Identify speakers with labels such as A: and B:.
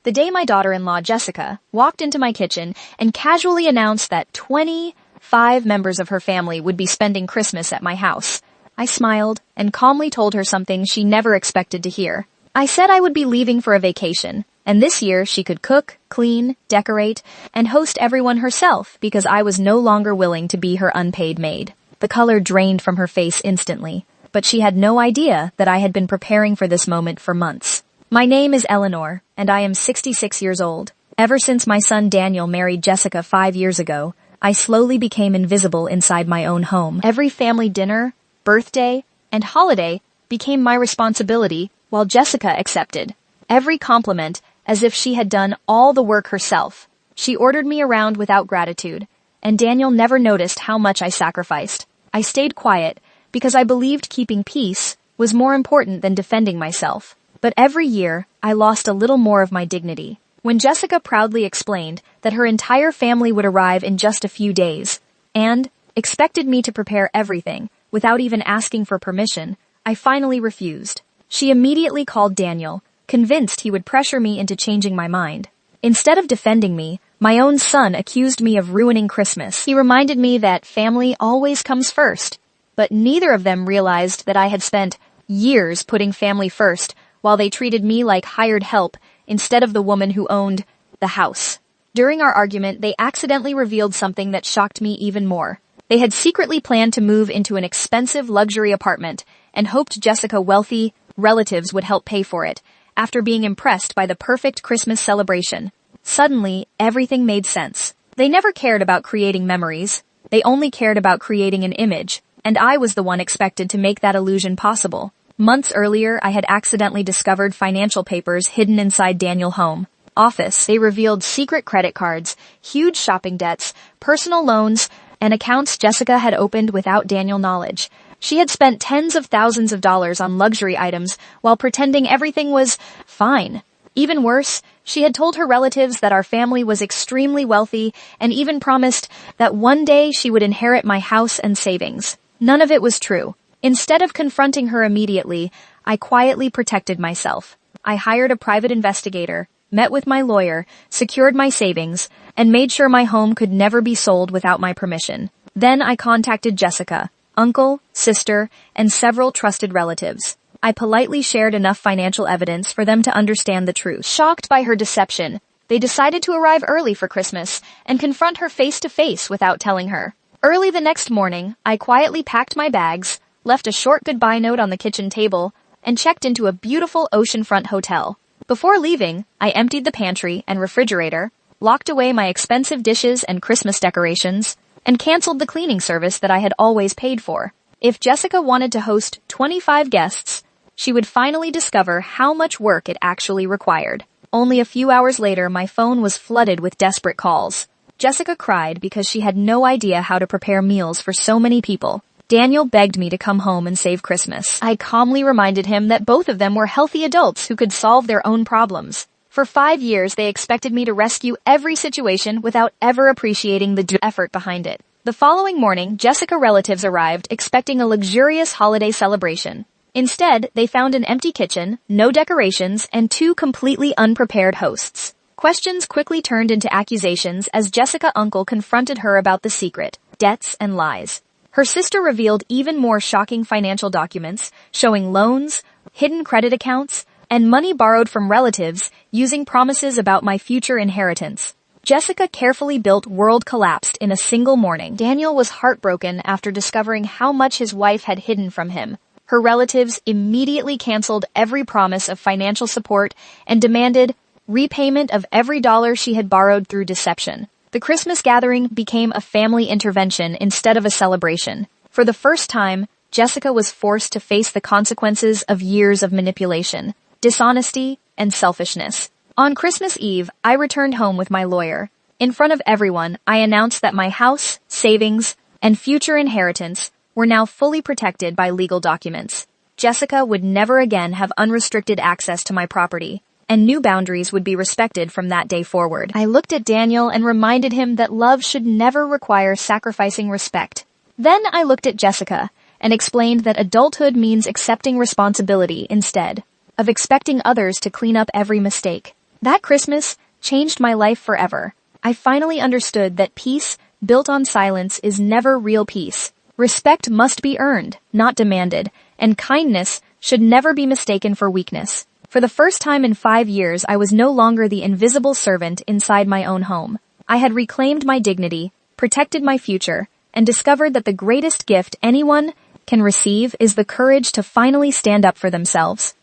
A: The day my daughter-in-law, Jessica, walked into my kitchen and casually announced that 25 members of her family would be spending Christmas at my house, I smiled and calmly told her something she never expected to hear. I said I would be leaving for a vacation, and this year she could cook, clean, decorate, and host everyone herself because I was no longer willing to be her unpaid maid. The color drained from her face instantly, but she had no idea that I had been preparing for this moment for months. My name is Eleanor, and I am 66 years old. Ever since my son Daniel married Jessica 5 years ago, I slowly became invisible inside my own home. Every family dinner, birthday, and holiday became my responsibility, while Jessica accepted every compliment as if she had done all the work herself. She ordered me around without gratitude, and Daniel never noticed how much I sacrificed. I stayed quiet because I believed keeping peace was more important than defending myself. But every year, I lost a little more of my dignity. When Jessica proudly explained that her entire family would arrive in just a few days, and expected me to prepare everything without even asking for permission, I finally refused. She immediately called Daniel, convinced he would pressure me into changing my mind. Instead of defending me, my own son accused me of ruining Christmas. He reminded me that family always comes first, but neither of them realized that I had spent years putting family first while they treated me like hired help instead of the woman who owned the house. During our argument, they accidentally revealed something that shocked me even more. They had secretly planned to move into an expensive luxury apartment and hoped Jessica's wealthy relatives would help pay for it, after being impressed by the perfect Christmas celebration. Suddenly, everything made sense. They never cared about creating memories. They only cared about creating an image, and I was the one expected to make that illusion possible. Months earlier, I had accidentally discovered financial papers hidden inside Daniel's home office. They revealed secret credit cards, huge shopping debts, personal loans, and accounts Jessica had opened without Daniel's knowledge. She had spent tens of thousands of dollars on luxury items while pretending everything was fine. Even worse, she had told her relatives that our family was extremely wealthy and even promised that one day she would inherit my house and savings. None of it was true. Instead of confronting her immediately, I quietly protected myself. I hired a private investigator, met with my lawyer, secured my savings, and made sure my home could never be sold without my permission. Then I contacted Jessica, uncle, sister, and several trusted relatives. I politely shared enough financial evidence for them to understand the truth. Shocked by her deception, they decided to arrive early for Christmas and confront her face to face without telling her. Early the next morning, I quietly packed my bags, left a short goodbye note on the kitchen table, and checked into a beautiful oceanfront hotel. Before leaving, I emptied the pantry and refrigerator, locked away my expensive dishes and Christmas decorations, and canceled the cleaning service that I had always paid for. If Jessica wanted to host 25 guests, she would finally discover how much work it actually required. Only a few hours later, my phone was flooded with desperate calls. Jessica cried because she had no idea how to prepare meals for so many people. Daniel begged me to come home and save Christmas. I calmly reminded him that both of them were healthy adults who could solve their own problems. For 5 years, they expected me to rescue every situation without ever appreciating the effort behind it. The following morning, Jessica relatives arrived expecting a luxurious holiday celebration. Instead, they found an empty kitchen, no decorations, and 2 completely unprepared hosts. Questions quickly turned into accusations as Jessica's uncle confronted her about the secret, debts, and lies. Her sister revealed even more shocking financial documents, showing loans, hidden credit accounts, and money borrowed from relatives using promises about my future inheritance. Jessica carefully built world collapsed in a single morning. Daniel was heartbroken after discovering how much his wife had hidden from him. Her relatives immediately canceled every promise of financial support and demanded repayment of every dollar she had borrowed through deception. The Christmas gathering became a family intervention instead of a celebration. For the first time, Jessica was forced to face the consequences of years of manipulation, dishonesty, and selfishness. On Christmas Eve, I returned home with my lawyer. In front of everyone, I announced that my house, savings, and future inheritance were now fully protected by legal documents. Jessica would never again have unrestricted access to my property, and new boundaries would be respected from that day forward. I looked at Daniel and reminded him that love should never require sacrificing respect. Then I looked at Jessica and explained that adulthood means accepting responsibility instead of expecting others to clean up every mistake. That Christmas changed my life forever. I finally understood that peace built on silence is never real peace. Respect must be earned, not demanded, and kindness should never be mistaken for weakness. For the first time in 5 years, I was no longer the invisible servant inside my own home. I had reclaimed my dignity, protected my future, and discovered that the greatest gift anyone can receive is the courage to finally stand up for themselves.